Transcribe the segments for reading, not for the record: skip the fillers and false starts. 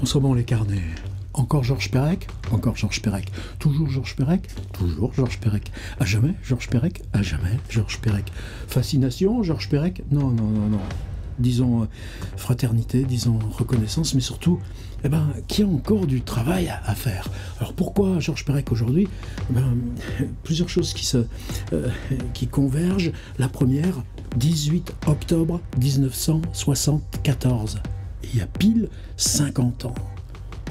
On sent bon les carnets. Encore Georges Perec? Encore Georges Perec. Toujours Georges Perec? Toujours Georges Perec. À jamais Georges Perec? À jamais Georges Perec. Fascination Georges Perec? Non, non, non, non. Disons fraternité, disons reconnaissance, mais surtout, qu'il y a encore du travail à faire. Alors pourquoi Georges Perec aujourd'hui? Plusieurs choses qui convergent. La première, 18 octobre 1974. Il y a pile 50 ans.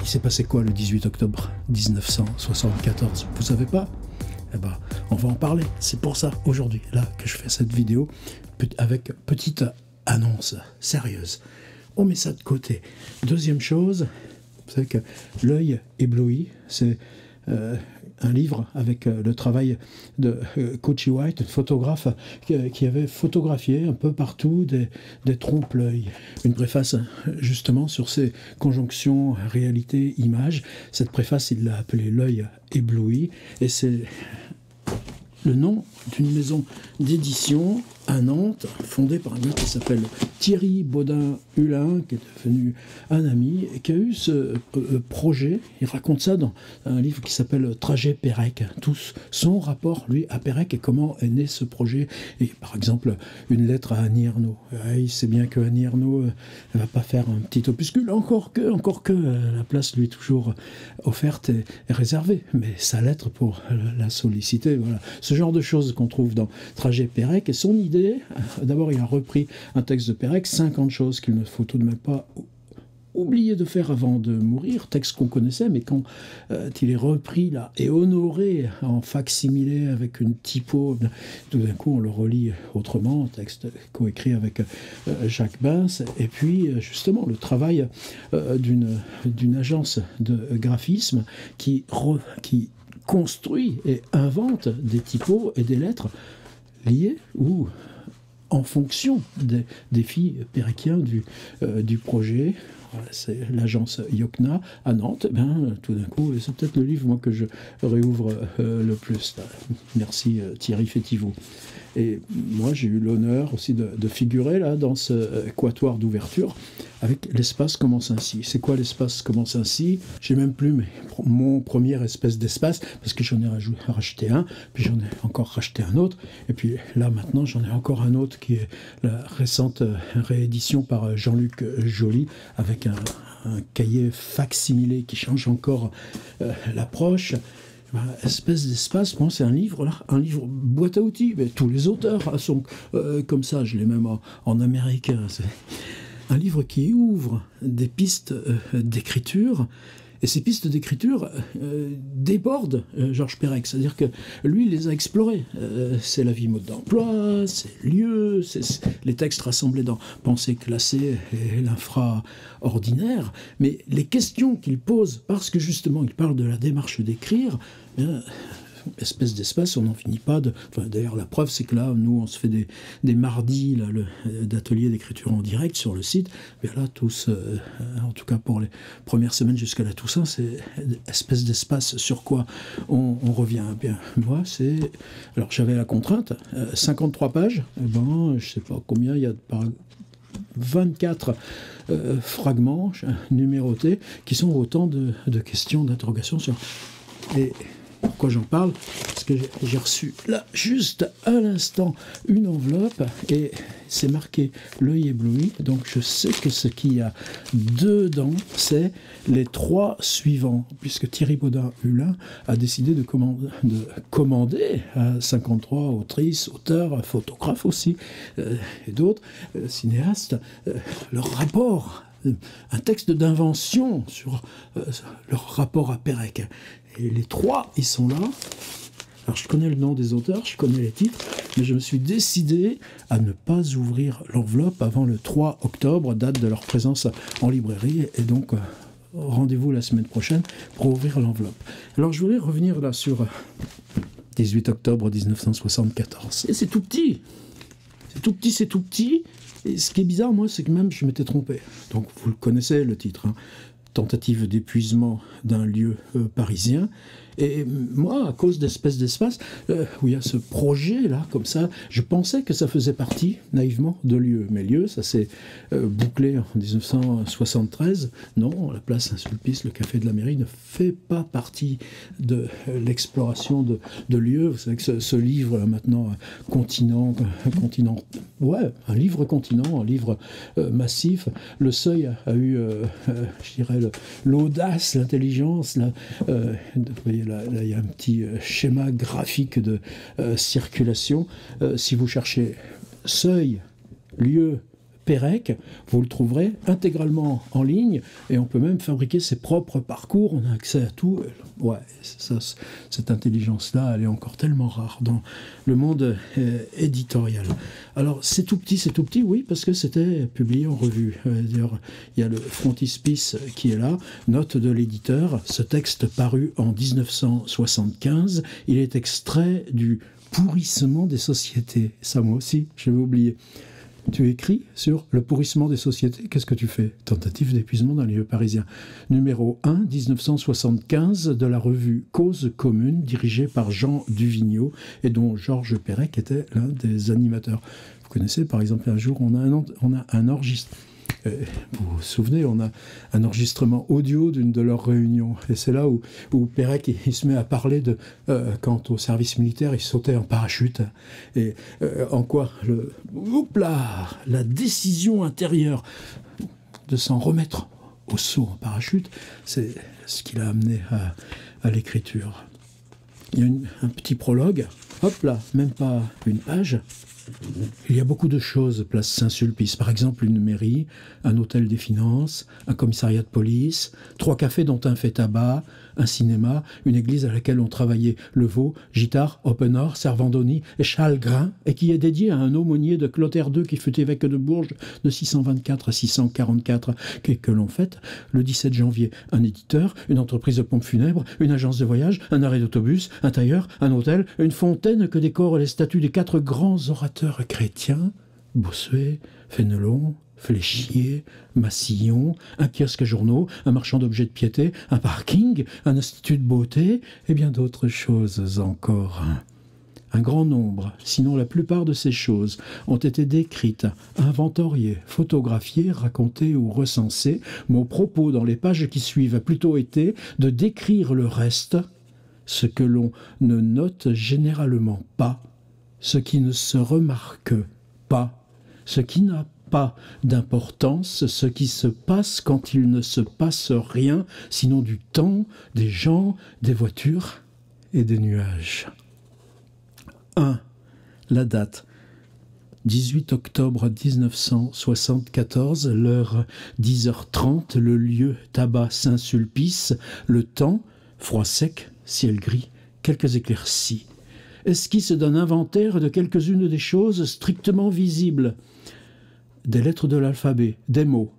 Il s'est passé quoi le 18 octobre 1974? Vous savez pas? On va en parler. C'est pour ça, aujourd'hui, là, que je fais cette vidéo avec petite annonce sérieuse. On met ça de côté. Deuxième chose, vous savez que L'œil ébloui, c'est un livre avec le travail de Coachy White, une photographe qui avait photographié un peu partout des trompe-l'œil. Une préface justement sur ces conjonctions réalité-image. Cette préface, il l'a appelée L'œil ébloui, et c'est le nom d'une maison d'édition à Nantes, fondée par un gars qui s'appelle Thierry Baudin-Hulin, qui est devenu un ami, et qui a eu ce projet. Il raconte ça dans un livre qui s'appelle Trajet Perec. Tout son rapport, lui, à Perec, et comment est né ce projet. Et par exemple, une lettre à Annie Ernaux. Il sait bien que Annie Ernaux ne va pas faire un petit opuscule, encore que la place lui est toujours offerte et réservée. Mais sa lettre pour la solliciter, voilà. Ce genre de choses qu'on trouve dans Trajet Perec. Et son idée, d'abord il a repris un texte de Perec, 50 choses qu'il ne faut tout de même pas oublier de faire avant de mourir, texte qu'on connaissait, mais quand il est repris là et honoré en fac-similé avec une typo, tout d'un coup on le relit autrement, texte coécrit avec Jacques Bins, et puis justement le travail d'une agence de graphisme qui construit et invente des typos et des lettres liées ou en fonction des défis péréquiens du projet. Voilà, c'est l'agence Yocna à Nantes. Tout d'un coup, c'est peut-être le livre moi, que je réouvre le plus. Merci Thierry Fétivaux. Et moi, j'ai eu l'honneur aussi de figurer là dans ce quatuor d'ouverture avec l'espace commence ainsi. C'est quoi l'espace commence ainsi? J'ai même plus mon premier espèce d'espace parce que j'en ai racheté un, puis j'en ai encore racheté un autre, et puis là maintenant j'en ai encore un autre qui est la récente réédition par Jean-Luc Joly avec un cahier fac-similé qui change encore l'approche. Espèce d'espace, moi c'est un livre boîte à outils, mais tous les auteurs sont comme ça, je l'ai même en américain. C'est un livre qui ouvre des pistes d'écriture, et ces pistes d'écriture débordent Georges Perec, c'est-à-dire que lui il les a explorées. C'est la vie mode d'emploi, c'est lieu, c'est les textes rassemblés dans Pensée classée et l'infra-ordinaire, mais les questions qu'il pose, parce que justement il parle de la démarche d'écrire, espèce d'espace, on n'en finit pas de... Enfin, d'ailleurs, la preuve, c'est que là, nous, on se fait des mardis d'ateliers d'écriture en direct sur le site. Mais là, tous, en tout cas pour les premières semaines jusqu'à la Toussaint, c'est espèce d'espace sur quoi on revient. Bien, moi, c'est... Alors, j'avais la contrainte, 53 pages, je sais pas combien il y a par 24 fragments numérotés qui sont autant de questions, d'interrogations sur... Et pourquoi j'en parle? Parce que j'ai reçu là, juste à l'instant, une enveloppe et c'est marqué L'œil ébloui. Donc je sais que ce qu'il y a dedans, c'est les 3 suivants, puisque Thierry Baudin-Hulin a décidé de commander à 53 autrices, auteurs, photographes aussi, et d'autres, cinéastes, leur rapport, un texte d'invention sur leur rapport à Perec. Et les 3, ils sont là. Alors je connais le nom des auteurs, je connais les titres, mais je me suis décidé à ne pas ouvrir l'enveloppe avant le 3 octobre, date de leur présence en librairie, et donc rendez-vous la semaine prochaine pour ouvrir l'enveloppe. Alors je voulais revenir là sur 18 octobre 1974. Et c'est tout petit. C'est tout petit. Et ce qui est bizarre, moi, c'est que même je m'étais trompé. Donc vous le connaissez, le titre, hein. tentative d'épuisement d'un lieu parisien. Et moi, à cause d'espèces d'espace, où il y a ce projet-là, comme ça, je pensais que ça faisait partie, naïvement, de lieux. Mais lieux, ça s'est bouclé en 1973. Non, la place Saint-Sulpice, le café de la mairie, ne fait pas partie de l'exploration de lieux. Vous savez que ce livre, maintenant, continent, ouais, un livre continent, un livre massif. Le Seuil a eu, je dirais, l'audace, l'intelligence, vous voyez, là, il y a un petit schéma graphique de circulation. Si vous cherchez Seuil, lieu, Pérec, vous le trouverez intégralement en ligne et on peut même fabriquer ses propres parcours, on a accès à tout. Ouais, cette intelligence-là, elle est encore tellement rare dans le monde éditorial. Alors, c'est tout petit, oui, parce que c'était publié en revue. D'ailleurs, il y a le frontispice qui est là, note de l'éditeur, ce texte paru en 1975, il est extrait du pourrissement des sociétés. Ça, moi aussi, j'avais oublié. Tu écris sur le pourrissement des sociétés. Qu'est-ce que tu fais? Tentative d'épuisement d'un lieu parisien. Numéro 1, 1975, de la revue Cause commune, dirigée par Jean Duvigneau et dont Georges Perec était l'un des animateurs. Vous connaissez, par exemple, un jour, on a un enregistrement. Vous vous souvenez, on a un enregistrement audio d'une de leurs réunions. Et c'est là où Pérec il se met à parler de quand au service militaire, il sautait en parachute. Et en quoi la décision intérieure de s'en remettre au saut en parachute, c'est ce qui l'a amené à l'écriture. Il y a un petit prologue, hop là, même pas une page. Il y a beaucoup de choses, place Saint-Sulpice. Par exemple, une mairie, un hôtel des finances, un commissariat de police, 3 cafés dont un fait tabac, un cinéma, une église à laquelle on travaillait le veau, Gittard, Oppenor, Servandoni et Chalgrin, et qui est dédié à un aumônier de Clotaire II qui fut évêque de Bourges de 624 à 644, que l'on fête le 17 janvier. Un éditeur, une entreprise de pompes funèbres, une agence de voyage, un arrêt d'autobus, un tailleur, un hôtel, une fontaine que décorent les statues des 4 grands orateurs chrétiens, Bossuet, Fénelon, Fléchier, Massillon, un kiosque à journaux, un marchand d'objets de piété, un parking, un institut de beauté, et bien d'autres choses encore. Un grand nombre, sinon la plupart de ces choses, ont été décrites, inventoriées, photographiées, racontées ou recensées. Mon propos dans les pages qui suivent a plutôt été de décrire le reste, ce que l'on ne note généralement pas, ce qui ne se remarque pas, ce qui n'a pas d'importance, ce qui se passe quand il ne se passe rien, sinon du temps, des gens, des voitures et des nuages. 1. La date. 18 octobre 1974, l'heure 10h30, le lieu tabac Saint-Sulpice, le temps, froid sec, ciel gris, quelques éclaircies. Esquisse d'un inventaire de quelques-unes des choses strictement visibles. Des lettres de l'alphabet, des mots,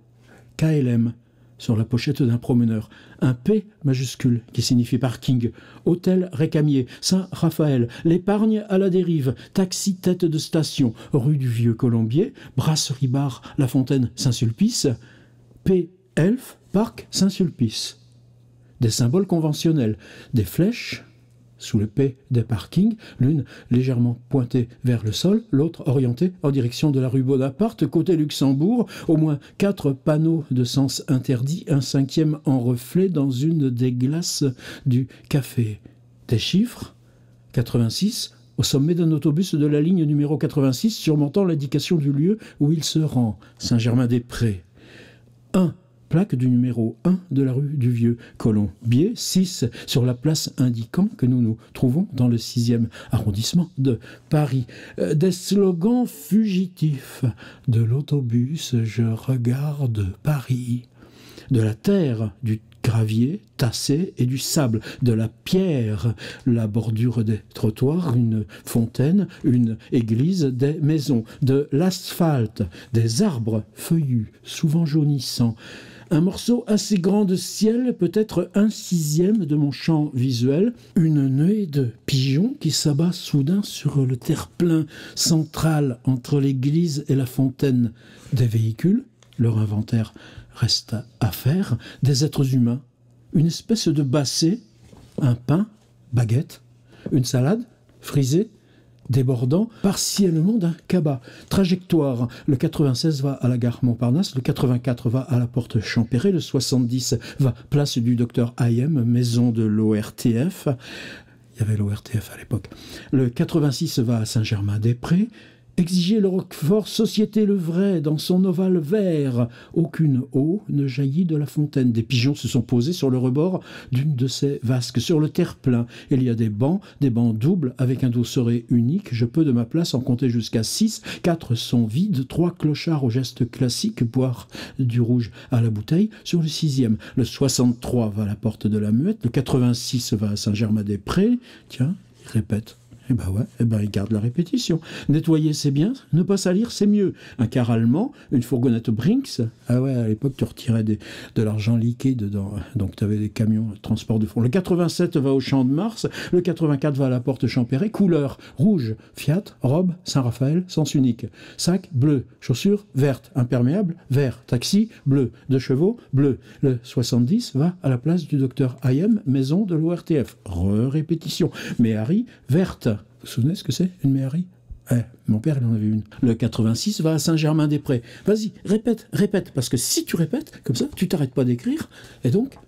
KLM, sur la pochette d'un promeneur, un P majuscule qui signifie parking, hôtel Récamier, Saint-Raphaël, l'épargne à la dérive, taxi tête de station, rue du Vieux Colombier, brasserie bar La Fontaine Saint-Sulpice, P. Elf, parc Saint-Sulpice. Des symboles conventionnels, des flèches, sous le P des parkings, l'une légèrement pointée vers le sol, l'autre orientée en direction de la rue Bonaparte, côté Luxembourg, au moins 4 panneaux de sens interdit, un 5e en reflet dans une des glaces du café. Des chiffres, 86, au sommet d'un autobus de la ligne numéro 86, surmontant l'indication du lieu où il se rend, Saint-Germain-des-Prés. 1. Plaque du numéro 1 de la rue du Vieux Colombier, 6 sur la place indiquant que nous nous trouvons dans le 6e arrondissement de Paris. Des slogans fugitifs de l'autobus « Je regarde Paris », de la terre, du gravier tassé et du sable, de la pierre, la bordure des trottoirs, une fontaine, une église, des maisons, de l'asphalte, des arbres feuillus, souvent jaunissants. Un morceau assez grand de ciel, peut-être 1/6 de mon champ visuel, une nuée de pigeons qui s'abat soudain sur le terre-plein central entre l'église et la fontaine, des véhicules, leur inventaire reste à faire des êtres humains. Une espèce de basset, un pain, baguette, une salade, frisée, débordant partiellement d'un cabas. Trajectoire, le 96 va à la gare Montparnasse, le 84 va à la porte Champéret, le 70 va place du docteur Hayem, maison de l'ORTF. Il y avait l'ORTF à l'époque. Le 86 va à Saint-Germain-des-Prés. Exiger le Roquefort Société le Vrai dans son ovale vert. Aucune eau ne jaillit de la fontaine. Des pigeons se sont posés sur le rebord d'une de ces vasques. Sur le terre-plein, il y a des bancs doubles avec un dosseret unique. Je peux de ma place en compter jusqu'à 6. 4 sont vides. 3 clochards au geste classique, boire du rouge à la bouteille. Sur le 6e, le 63 va à la porte de la Muette. Le 86 va à Saint-Germain-des-Prés. Tiens, il répète. Eh ben ouais, il garde la répétition. Nettoyer, c'est bien, ne pas salir, c'est mieux. Un car allemand, une fourgonnette Brinks. Ah ouais, à l'époque, tu retirais de l'argent liquide dedans. Donc, tu avais des camions de transport de fond. Le 87 va au Champ de Mars. Le 84 va à la porte Champéret. Couleur, rouge, Fiat, robe, Saint-Raphaël, sens unique. Sac, bleu. Chaussures, vertes. Imperméable, vert. Taxi, bleu. 2 chevaux, bleu. Le 70 va à la place du docteur Hayem, maison de l'ORTF. Répétition. Méhari, verte. Vous vous souvenez ce que c'est, une méhari? Mon père, il en avait une. Le 86 va à Saint-Germain-des-Prés. Vas-y, répète, parce que si tu répètes, comme ça, tu t'arrêtes pas d'écrire, et donc,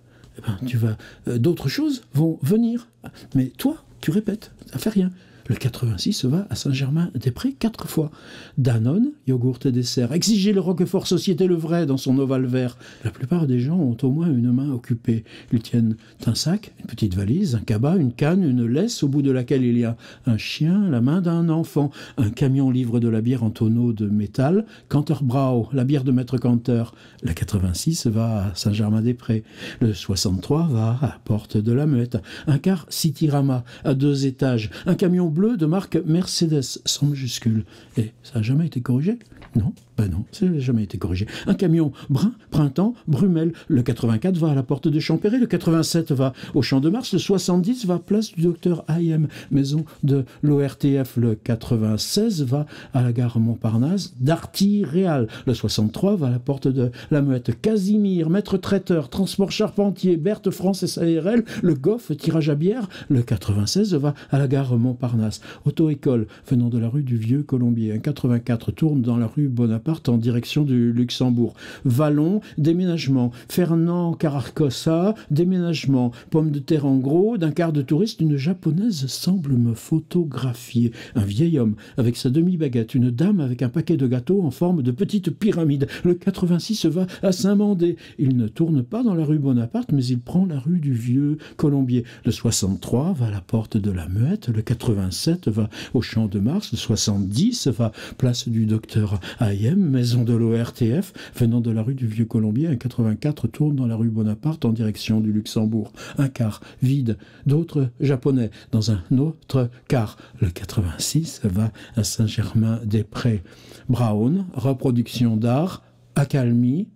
d'autres choses vont venir. Mais toi, tu répètes, ça fait rien. Le 86 va à Saint-Germain-des-Prés 4 fois. Danone, yogourt et dessert. Exiger le Roquefort Société le Vrai dans son ovale vert. La plupart des gens ont au moins une main occupée. Ils tiennent un sac, une petite valise, un cabas, une canne, une laisse au bout de laquelle il y a un chien, la main d'un enfant. Un camion livre de la bière en tonneau de métal. Canterbrau, la bière de Maître Canter. Le 86 va à Saint-Germain-des-Prés. Le 63 va à la porte de la Muette. Un car Cityrama à 2 étages. Un camion bleu de marque Mercedes, sans majuscule. Et ça n'a jamais été corrigé? Non, non, ça n'a jamais été corrigé. Un camion brun, printemps, Brumel. Le 84 va à la porte de Champéret, le 87 va au Champ de Mars, le 70 va place du docteur Hayem, maison de l'ORTF. Le 96 va à la gare Montparnasse, Darty Réal. Le 63 va à la porte de la Muette. Casimir, maître traiteur, transport charpentier, Berthe France SARL, le Goff, tirage à bière. Le 96 va à la gare Montparnasse. Auto-école, venant de la rue du Vieux Colombier. Un 84 tourne dans la rue Bonaparte en direction du Luxembourg. Vallon, déménagement. Fernand Cararcosa, déménagement. Pomme de terre en gros, d'un quart de touriste, une japonaise semble me photographier. Un vieil homme avec sa demi-baguette, une dame avec un paquet de gâteaux en forme de petite pyramide. Le 86 va à Saint-Mandé. Il ne tourne pas dans la rue Bonaparte, mais il prend la rue du Vieux Colombier. Le 63 va à la porte de la Muette. Le 87 va au Champ de Mars. Le 70 va place du docteur Hayem, maison de l'ORTF, venant de la rue du Vieux Colombier. Un 84 tourne dans la rue Bonaparte en direction du Luxembourg. Un car vide, d'autres japonais dans un autre car. Le 86 va à Saint-Germain-des-Prés. Brown, reproduction d'art, accalmie,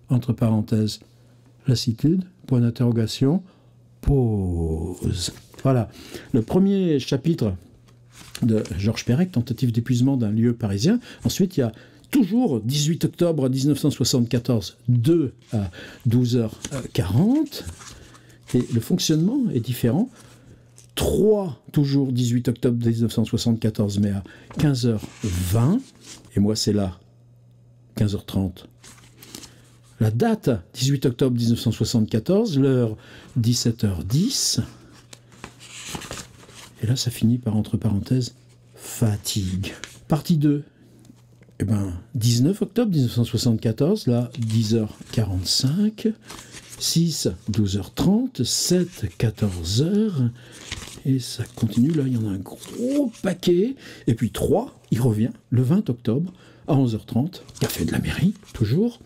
entre parenthèses, lassitude, point d'interrogation, pause. Voilà, le premier chapitre de Georges Perec, tentative d'épuisement d'un lieu parisien. Ensuite, il y a toujours 18 octobre 1974, 2 à 12h40. Et le fonctionnement est différent. 3, toujours 18 octobre 1974, mais à 15h20. Et moi, c'est là, 15h30. La date, 18 octobre 1974, l'heure 17h10. Et là, ça finit par, entre parenthèses, fatigue. Partie 2. 19 octobre 1974, là, 10h45. 6, 12h30. 7, 14h. Et ça continue, là, il y en a un gros paquet. Et puis 3, il revient, le 20 octobre, à 11h30. Café de la mairie, toujours.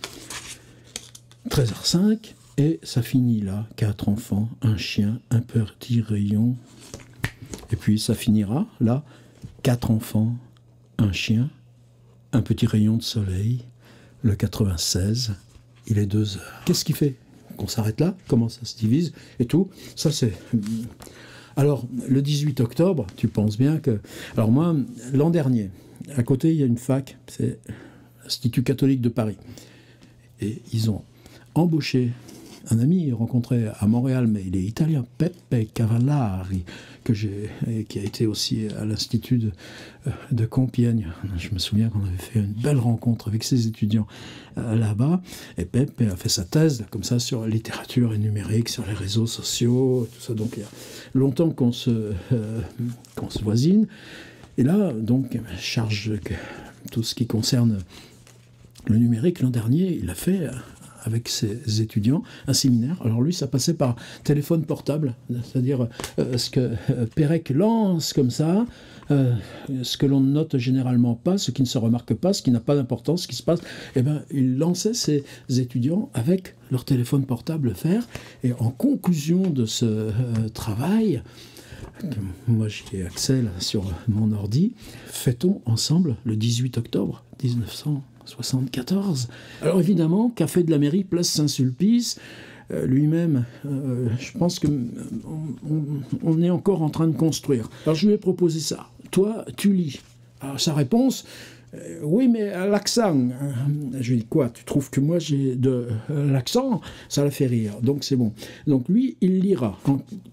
13h05. Et ça finit là, 4 enfants, un chien, un petit rayon. Et puis ça finira là, 4 enfants, un chien, un petit rayon de soleil, le 96, il est 2h. Qu'est-ce qui fait qu'on s'arrête là? Comment ça se divise et tout? Ça c'est... Alors, le 18 octobre, tu penses bien que... Alors moi, l'an dernier, à côté, il y a une fac, c'est l'Institut catholique de Paris. Et ils ont embauché un ami rencontré à Montréal, mais il est italien, Peppe Cavallari, qui a été aussi à l'Institut de Compiègne. Je me souviens qu'on avait fait une belle rencontre avec ses étudiants là-bas, et Peppe a fait sa thèse comme ça sur la littérature et numérique, sur les réseaux sociaux, tout ça. Donc il y a longtemps qu'on se voisine. Et là, donc, charge tout ce qui concerne le numérique. L'an dernier, il a fait avec ses étudiants un séminaire. Alors lui, ça passait par téléphone portable, c'est-à-dire ce que Pérec lance comme ça, ce que l'on ne note généralement pas, ce qui ne se remarque pas, ce qui n'a pas d'importance, ce qui se passe. Eh bien, il lançait ses étudiants avec leur téléphone portable faire. Et en conclusion de ce travail, moi j'y ai accès là, sur mon ordi, fait-on ensemble le 18 octobre 1974. Alors évidemment, Café de la Mairie, place Saint-Sulpice, lui-même, je pense qu'on est encore en train de construire. Alors je lui ai proposé ça. Toi, tu lis. Alors sa réponse, oui, mais l'accent. Je lui ai dit, quoi, tu trouves que moi j'ai de l'accent? Ça l'a fait rire, donc c'est bon. Donc lui, il lira,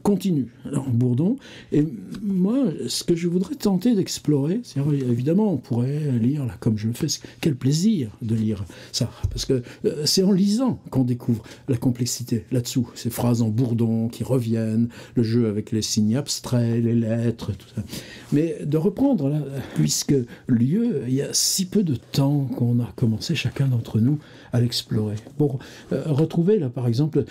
continue, en Bourdon. Et moi, ce que je voudrais tenter d'explorer, c'est évidemment, on pourrait lire, là, comme je le fais, quel plaisir de lire ça. Parce que c'est en lisant qu'on découvre la complexité là-dessous. Ces phrases en Bourdon qui reviennent, le jeu avec les signes abstraits, les lettres, tout ça. Mais de reprendre, là, puisque lieu, il y a si peu de temps qu'on a commencé, chacun d'entre nous, à l'explorer. Pour retrouver, là, par exemple,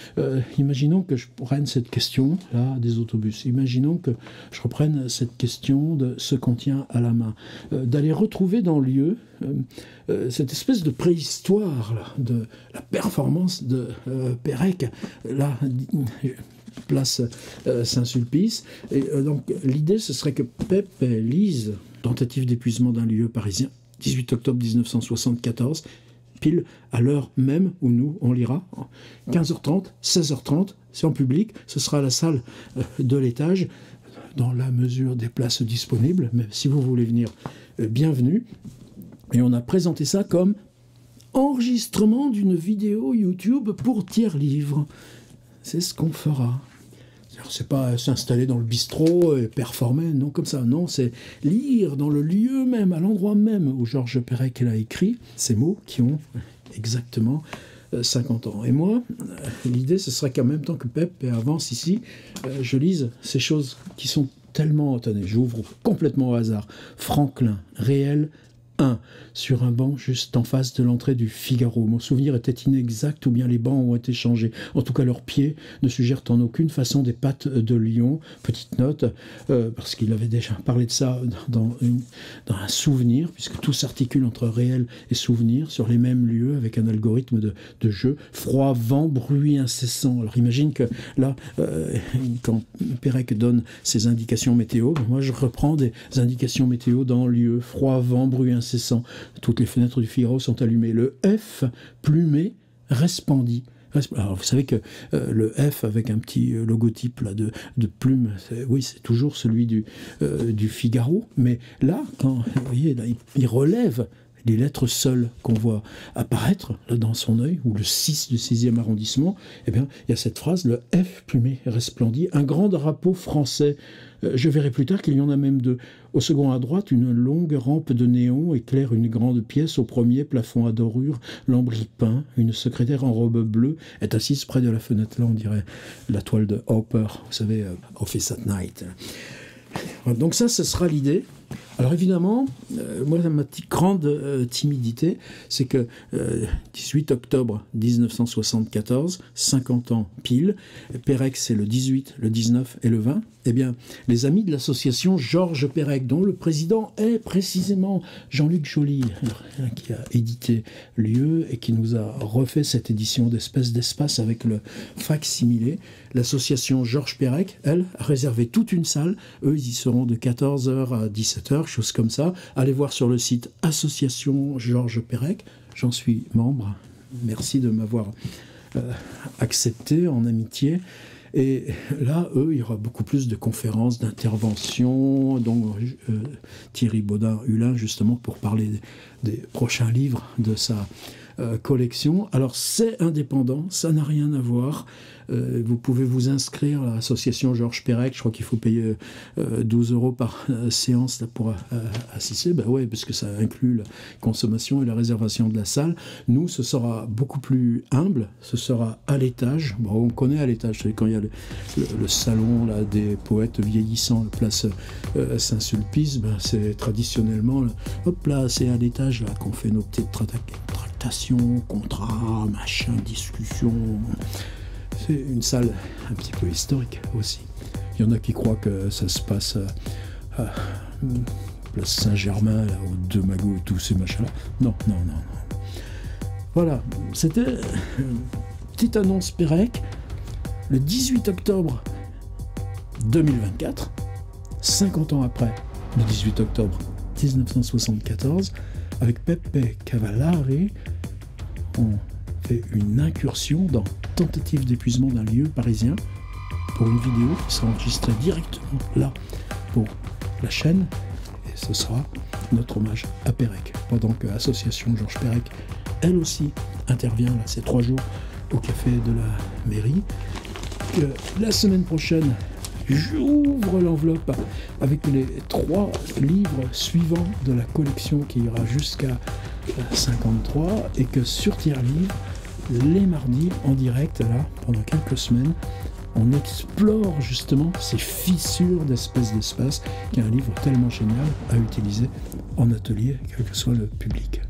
imaginons que je prenne cette question, là, des autobus. Imaginons que je reprenne cette question de ce qu'on tient à la main. D'aller retrouver dans le lieu cette espèce de préhistoire, là, de la performance de Pérec, là, place Saint-Sulpice. Et donc, l'idée, ce serait que Pep lise Tentative d'épuisement d'un lieu parisien, 18 octobre 1974, pile à l'heure même où nous, on lira, 15h30, 16h30, c'est en public, ce sera à la salle de l'étage, dans la mesure des places disponibles, mais si vous voulez venir, bienvenue. Et on a présenté ça comme enregistrement d'une vidéo YouTube pour tiers-livre. C'est ce qu'on fera. C'est pas s'installer dans le bistrot et performer, non comme ça, non, c'est lire dans le lieu même, à l'endroit même où Georges Perec a écrit ces mots qui ont exactement 50 ans. Et moi, l'idée, ce serait qu'en même temps que Pep avance ici, je lise ces choses qui sont tellement... Attendez, j'ouvre complètement au hasard. Franklin, réel, 1. Sur un banc juste en face de l'entrée du Figaro. Mon souvenir était inexact ou bien les bancs ont été changés. En tout cas, leurs pieds ne suggèrent en aucune façon des pattes de lion. Petite note, parce qu'il avait déjà parlé de ça dans un souvenir, puisque tout s'articule entre réel et souvenir sur les mêmes lieux avec un algorithme de jeu. Froid, vent, bruit incessant. Alors imagine que là, quand Pérec donne ses indications météo, moi je reprends des indications météo dans le lieu. Froid, vent, bruit incessant. Toutes les fenêtres du Figaro sont allumées. Le F, plumé, resplendit. Alors vous savez que le F avec un petit logotype là, de plume, oui, c'est toujours celui du Figaro. Mais là, quand vous voyez, là, il relève les lettres seules qu'on voit apparaître là, dans son œil, ou le 6 du 6e arrondissement, eh bien, il y a cette phrase, le F plumé resplendit, un grand drapeau français. Je verrai plus tard qu'il y en a même deux. Au second à droite, une longue rampe de néon éclaire une grande pièce. Au premier, plafond à dorure, lambris peint. Une secrétaire en robe bleue est assise près de la fenêtre. Là, on dirait la toile de Hopper, vous savez, Office at Night. Donc ça, ce sera l'idée. Alors évidemment, moi, ma petite grande timidité, c'est que 18 octobre 1974, 50 ans pile, Pérec c'est le 18, le 19 et le 20, eh bien, les amis de l'association Georges Perec, dont le président est précisément Jean-Luc Joly, qui a édité Lieu et qui nous a refait cette édition d'Espèce d'Espace avec le fac-similé. L'association Georges Perec, elle, a réservé toute une salle. Eux, ils y seront de 14h à 17h, chose comme ça. Allez voir sur le site Association Georges Perec. J'en suis membre. Merci de m'avoir accepté en amitié. Et là, il y aura beaucoup plus de conférences, d'interventions, dont Thierry Baudin-Hulin, justement, pour parler des prochains livres de sa collection. Alors c'est indépendant, ça n'a rien à voir. Vous pouvez vous inscrire à l'association Georges Perec, je crois qu'il faut payer 12 € par séance là, pour assister. Ben ouais, parce que ça inclut la consommation et la réservation de la salle. Nous, ce sera beaucoup plus humble, ce sera à l'étage. Bon, on connaît à l'étage, c'est quand il y a le salon là, des poètes vieillissants, la place Saint-Sulpice, ben, c'est traditionnellement, hop là, c'est à l'étage là qu'on fait nos petites tractations, contrats, machin, discussions. C'est une salle un petit peu historique aussi. Il y en a qui croient que ça se passe à place Saint-Germain, là, aux Deux Magots et tous ces machins-là. Non. Voilà, c'était une petite annonce Perec. Le 18 octobre 2024, 50 ans après, le 18 octobre 1974, avec Pepe Cavallari, on fait une incursion dans tentative d'épuisement d'un lieu parisien pour une vidéo qui sera enregistrée directement là pour la chaîne, et ce sera notre hommage à Perec, pendant que l'association Georges Perec, elle aussi, intervient là ces 3 jours au café de la mairie. La semaine prochaine, j'ouvre l'enveloppe avec les 3 livres suivants de la collection qui ira jusqu'à 53, et que sur Tiers Livre, les mardis en direct, là, pendant quelques semaines, on explore justement ces fissures d'espace, qui est un livre tellement génial à utiliser en atelier, quel que soit le public.